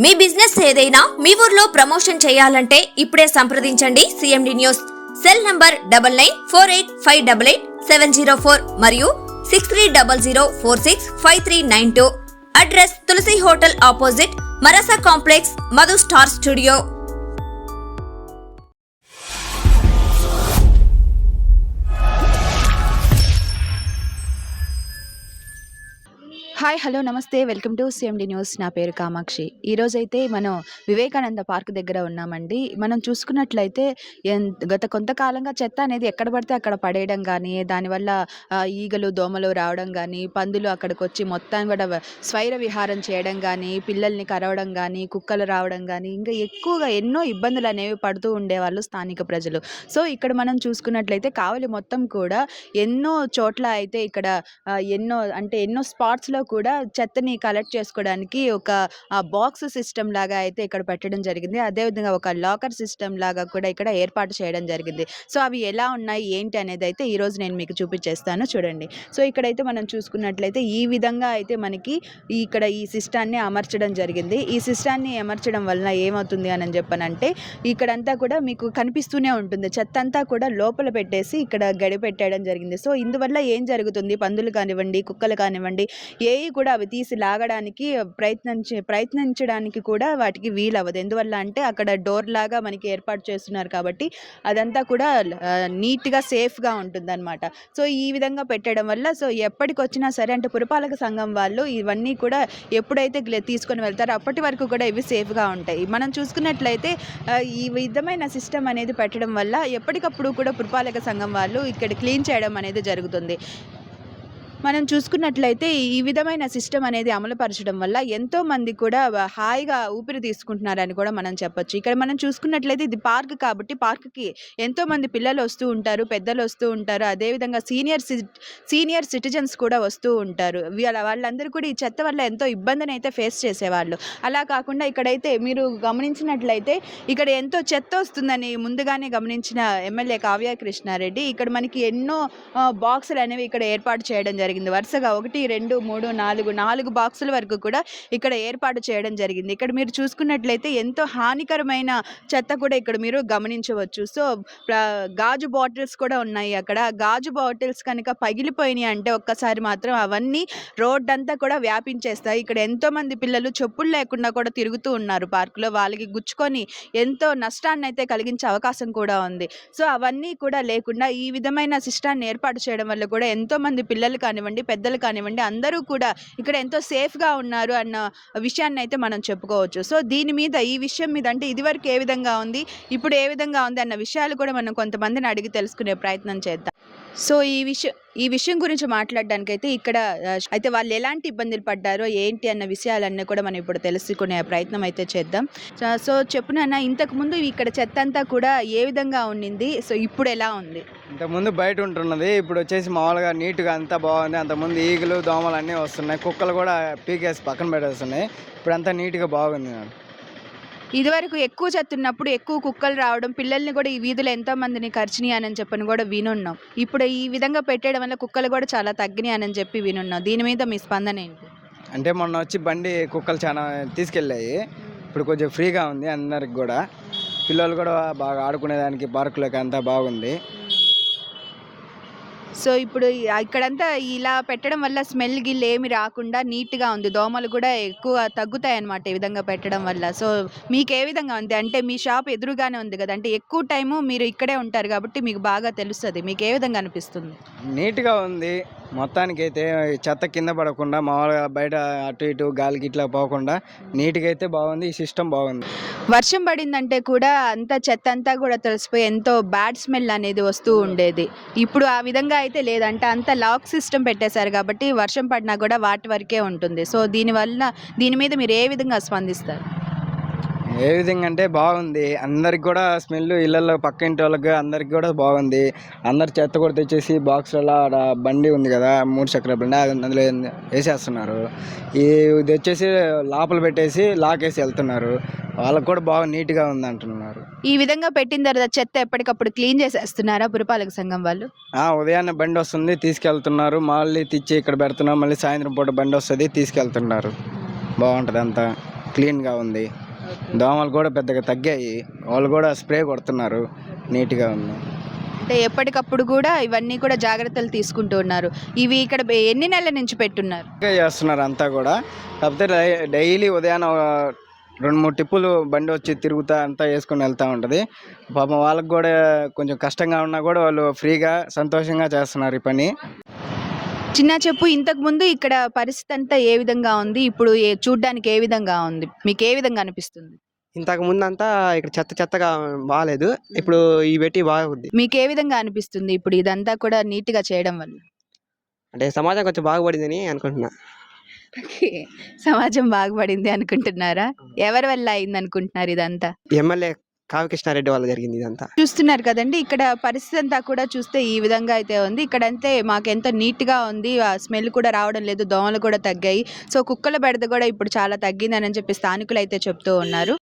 మీ business ఏదైనా మీ ఊర్లో promotion చేయాలంటే ఇప్పుడే సంప్రదించండి సిఎండి న్యూస్. సెల్ నంబర్ 9948588704 మరియు 6300465392. అడ్రస్ తులసి హోటల్ ఆపోజిట్ మరసా complex, Madhu star studio. Hi, hello, నమస్తే, వెల్కమ్ టు సిఎండి న్యూస్. నా పేరు కామాక్షి. ఈరోజైతే మనం వివేకానంద పార్క్ దగ్గర ఉన్నామండి. మనం చూసుకున్నట్లయితే గత కొంతకాలంగా చెత్త అనేది ఎక్కడ పడితే అక్కడ పడేయడం కానీ, దానివల్ల ఈగలు దోమలు రావడం కానీ, పందులు అక్కడికి వచ్చి మొత్తం కూడా స్వైర విహారం చేయడం కానీ, పిల్లల్ని కరవడం కానీ, కుక్కలు రావడం కానీ, ఇంకా ఎక్కువగా ఎన్నో ఇబ్బందులు అనేవి పడుతూ ఉండేవాళ్ళు స్థానిక ప్రజలు. సో ఇక్కడ మనం చూసుకున్నట్లయితే కావలి మొత్తం కూడా ఎన్నో చోట్ల అయితే ఇక్కడ ఎన్నో స్పాట్స్లో కూడా చెత్తని కలెక్ట్ చేసుకోవడానికి ఒక బాక్స్ సిస్టమ్ లాగా అయితే ఇక్కడ పెట్టడం జరిగింది. అదేవిధంగా ఒక లాకర్ సిస్టమ్ లాగా కూడా ఇక్కడ ఏర్పాటు చేయడం జరిగింది. సో అవి ఎలా ఉన్నాయి ఏంటి అనేది అయితే ఈరోజు నేను మీకు చూపించేస్తాను, చూడండి. సో ఇక్కడైతే మనం చూసుకున్నట్లయితే ఈ విధంగా అయితే మనకి ఇక్కడ ఈ సిస్టాన్ని అమర్చడం జరిగింది. ఈ సిస్టాన్ని అమర్చడం వలన ఏమవుతుంది అని చెప్పనంటే ఇక్కడంతా కూడా మీకు కనిపిస్తూనే ఉంటుంది. చెత్త అంతా కూడా లోపల పెట్టేసి ఇక్కడ గడి పెట్టడం జరిగింది. సో ఇందువల్ల ఏం జరుగుతుంది, పందులు కానివ్వండి, కుక్కలు కానివ్వండి, కూడా అవి తీసి లాగడానికి ప్రయత్నించడానికి కూడా వాటికి వీలవ్వదు. ఎందువల్ల అంటే అక్కడ డోర్ లాగా మనకి ఏర్పాటు చేస్తున్నారు కాబట్టి అదంతా కూడా నీట్గా సేఫ్గా ఉంటుందన్నమాట. సో ఈ విధంగా పెట్టడం వల్ల సో ఎప్పటికొచ్చినా సరే అంటే పురపాలక సంఘం వాళ్ళు ఇవన్నీ కూడా ఎప్పుడైతే తీసుకొని వెళ్తారో అప్పటి వరకు కూడా ఇవి సేఫ్గా ఉంటాయి. మనం చూసుకున్నట్లయితే ఈ విధమైన సిస్టమ్ అనేది పెట్టడం వల్ల ఎప్పటికప్పుడు కూడా పురపాలక సంఘం వాళ్ళు ఇక్కడ క్లీన్ చేయడం అనేది జరుగుతుంది. మనం చూసుకున్నట్లయితే ఈ విధమైన సిస్టమ్ అనేది అమలుపరచడం వల్ల ఎంతోమంది కూడా హాయిగా ఊపిరి తీసుకుంటున్నారని కూడా మనం చెప్పొచ్చు. ఇక్కడ మనం చూసుకున్నట్లయితే ఇది పార్క్ కాబట్టి పార్క్కి ఎంతోమంది పిల్లలు వస్తూ ఉంటారు, పెద్దలు వస్తూ ఉంటారు, అదేవిధంగా సీనియర్ సిటిజన్స్ కూడా వస్తూ ఉంటారు. వాళ్ళందరూ కూడా ఈ చెత్త వల్ల ఎంతో ఇబ్బందిని అయితే ఫేస్ చేసేవాళ్ళు. అలా కాకుండా ఇక్కడైతే మీరు గమనించినట్లయితే ఇక్కడ ఎంతో చెత్త వస్తుందని ముందుగానే గమనించిన ఎమ్మెల్యే కావ్య కృష్ణారెడ్డి ఇక్కడ మనకి ఎన్నో బాక్సులు అనేవి ఇక్కడ ఏర్పాటు చేయడం జరిగింది. వరుసగా 1, 2, 3, 4 బాక్సుల వరకు కూడా ఇక్కడ ఏర్పాటు చేయడం జరిగింది. ఇక్కడ మీరు చూసుకున్నట్లయితే ఎంతో హానికరమైన చెత్త కూడా ఇక్కడ మీరు గమనించవచ్చు. సో గాజు బాటిల్స్ కూడా ఉన్నాయి. అక్కడ గాజు బాటిల్స్ కనుక పగిలిపోయినాయి అంటే ఒక్కసారి మాత్రం అవన్నీ రోడ్ అంతా కూడా వ్యాపించేస్తాయి. ఇక్కడ ఎంతో మంది పిల్లలు చెప్పులు లేకుండా కూడా తిరుగుతూ ఉన్నారు పార్కులో. వాళ్ళకి గుచ్చుకొని ఎంతో నష్టాన్ని అయితే కలిగించే అవకాశం కూడా ఉంది. సో అవన్నీ కూడా లేకుండా ఈ విధమైన సిస్టాన్ని ఏర్పాటు చేయడం వల్ల కూడా ఎంతో మంది పిల్లలు కానివ్వండి, పెద్దలు కానివ్వండి, అందరూ కూడా ఇక్కడ ఎంతో సేఫ్గా ఉన్నారు అన్న విషయాన్ని అయితే మనం చెప్పుకోవచ్చు. సో దీని మీద ఈ విషయం మీద అంటే ఇదివరకు ఏ విధంగా ఉంది, ఇప్పుడు ఏ విధంగా ఉంది అన్న విషయాలు కూడా మనం కొంతమందిని అడిగి తెలుసుకునే ప్రయత్నం చేద్దాం. సో ఈ విషయం గురించి మాట్లాడడానికైతే ఇక్కడ అయితే వాళ్ళు ఎలాంటి ఇబ్బందులు పడ్డారో ఏంటి అన్న విషయాలన్నీ కూడా మనం ఇప్పుడు తెలుసుకునే ప్రయత్నం అయితే చేద్దాం. సో చెప్పునన్నా, ఇంతకుముందు ఇక్కడ చెత్త అంతా కూడా ఏ విధంగా ఉండింది, సో ఇప్పుడు ఎలా ఉంది? ఇంతకుముందు బయట ఉంటున్నది, ఇప్పుడు వచ్చేసి మామూలుగా నీట్గా అంతా బాగుంది. అంతకుముందు ఈగలు దోమలు అన్నీ వస్తున్నాయి, కుక్కలు కూడా పీకేసి పక్కన పెట్టేస్తున్నాయి. ఇప్పుడు అంతా నీట్గా బాగుంది. ఇదివరకు ఎక్కువ చెత్త ఉన్నప్పుడు ఎక్కువ కుక్కలు రావడం, పిల్లల్ని కూడా ఈ వీధిలో ఎంతో మందిని కరిచినాయి అని చెప్పని కూడా వినున్నాం. ఇప్పుడు ఈ విధంగా పెట్టడం వల్ల కుక్కలు కూడా చాలా తగ్గినాయి అని చెప్పి వినున్నాం. దీని మీద మీ స్పందన ఏంటి? అంటే మొన్న వచ్చి బండి కుక్కలు చాలా తీసుకెళ్ళాయి. ఇప్పుడు కొంచెం ఫ్రీగా ఉంది అందరికి కూడా. పిల్లలు కూడా బాగా ఆడుకునేదానికి పార్కులోకి అంతా బాగుంది. సో ఇప్పుడు ఇక్కడంతా ఇలా పెట్టడం వల్ల స్మెల్ గిల్ ఏమి రాకుండా నీట్గా ఉంది. దోమలు కూడా ఎక్కువ తగ్గుతాయి అన్నమాట ఈ విధంగా పెట్టడం వల్ల. సో మీకు ఏ విధంగా ఉంది? అంటే మీ షాప్ ఎదురుగానే ఉంది కదా, అంటే ఎక్కువ టైము మీరు ఇక్కడే ఉంటారు కాబట్టి మీకు బాగా తెలుస్తుంది. మీకు ఏ విధంగా అనిపిస్తుంది? నీట్గా ఉంది మొత్తానికి అయితే. చెత్త కింద పడకుండా మామూలుగా బయట అటు ఇటు గాలికి ఇట్లా పోకుండా నీట్గా అయితే బాగుంది. ఈ సిస్టమ్ బాగుంది. వర్షం పడిందంటే కూడా అంతా చెత్త అంతా కూడా తెలిసిపోయి ఎంతో బ్యాడ్ స్మెల్ అనేది వస్తూ ఉండేది. ఇప్పుడు ఆ విధంగా అయితే లేదంటే అంతా లాక్ సిస్టమ్ పెట్టేశారు కాబట్టి వర్షం పడినా కూడా వాటి వరకే ఉంటుంది. సో దీని మీద మీరు ఏ విధంగా స్పందిస్తారు? ఏ విధంగా అంటే బాగుంది. అందరికి కూడా స్మెల్, ఇళ్ళల్లో పక్క ఇంటి వాళ్ళకి అందరికి కూడా బాగుంది. అందరు చెత్త కూడా తెచ్చేసి బాక్స్లలో బండి ఉంది కదా, 3 చక్రాల బండి, అందులో వేసేస్తున్నారు. ఇది వచ్చేసి లోపల పెట్టేసి లాకేసి వెళ్తున్నారు. వాళ్ళకు కూడా బాగా నీట్గా ఉంది అంటున్నారు. ఈ విధంగా పెట్టిన తర్వాత చెత్త ఎప్పటికప్పుడు క్లీన్ చేసేస్తున్నారా పురపాలక సంఘం వాళ్ళు? ఉదయాన్నే బండి వస్తుంది, తీసుకెళ్తున్నారు. మళ్ళీ తెచ్చి ఇక్కడ పెడుతున్నారు. మళ్ళీ సాయంత్రం పూట బండి వస్తుంది, తీసుకెళ్తున్నారు. బాగుంటుంది అంతా. క్లీన్గా ఉంది. దోమలు కూడా పెద్దగా తగ్గాయి. వాళ్ళు కూడా స్ప్రే కొడుతున్నారు. నీట్గా ఉంది. అంటే ఎప్పటికప్పుడు కూడా ఇవన్నీ కూడా జాగ్రత్తలు తీసుకుంటూ ఉన్నారు. ఇవి ఇక్కడ ఎన్ని నెలల నుంచి పెట్టున్నారు? ఇంకా చేస్తున్నారు అంతా కూడా. కాకపోతే డైలీ ఉదయాన 2-3 టిప్పులు బండి వచ్చి తిరుగుతా అంతా వేసుకొని వెళ్తూ ఉంటుంది. పాపం వాళ్ళకి కూడా కొంచెం కష్టంగా ఉన్నా కూడా వాళ్ళు ఫ్రీగా సంతోషంగా చేస్తున్నారు ఈ పని. చిన్న చెప్పు, ఇంతకు ముందు ఇక్కడ పరిస్థితి అంతా ఏ విధంగా ఉంది? ఇప్పుడు చూడ్డానికి ఏ విధంగా ఉంది? మీకు ఏ విధంగా అనిపిస్తుంది? ఇంతకు ముందంతా ఇక్కడ చెత్త చెత్తగా బాగాలేదు. ఇప్పుడు ఈ పెట్టి బాగుంది. మీకు ఏ విధంగా అనిపిస్తుంది ఇప్పుడు ఇదంతా కూడా నీట్గా చేయడం వల్ల? అంటే సమాజం కొంచెం బాగుపడిందని అనుకుంటున్నా. సమాజం బాగుపడింది అనుకుంటున్నారా? ఎవరి వల్ల అయింది అనుకుంటున్నారు ఇదంతా? ఎమ్మెల్యే కావ్య కృష్ణారెడ్డి వల్ల జరిగింది ఇదంతా. చూస్తున్నారు కదండి, ఇక్కడ పరిస్థితి అంతా కూడా చూస్తే ఈ విధంగా అయితే ఉంది. ఇక్కడంతే మాకెంత నీట్గా ఉంది, ఆ స్మెల్ కూడా రావడం లేదు, దోమలు కూడా తగ్గాయి. సో కుక్కల బెడద కూడా ఇప్పుడు చాలా తగ్గిందని చెప్పి స్థానికులు అయితే చెప్తూ ఉన్నారు.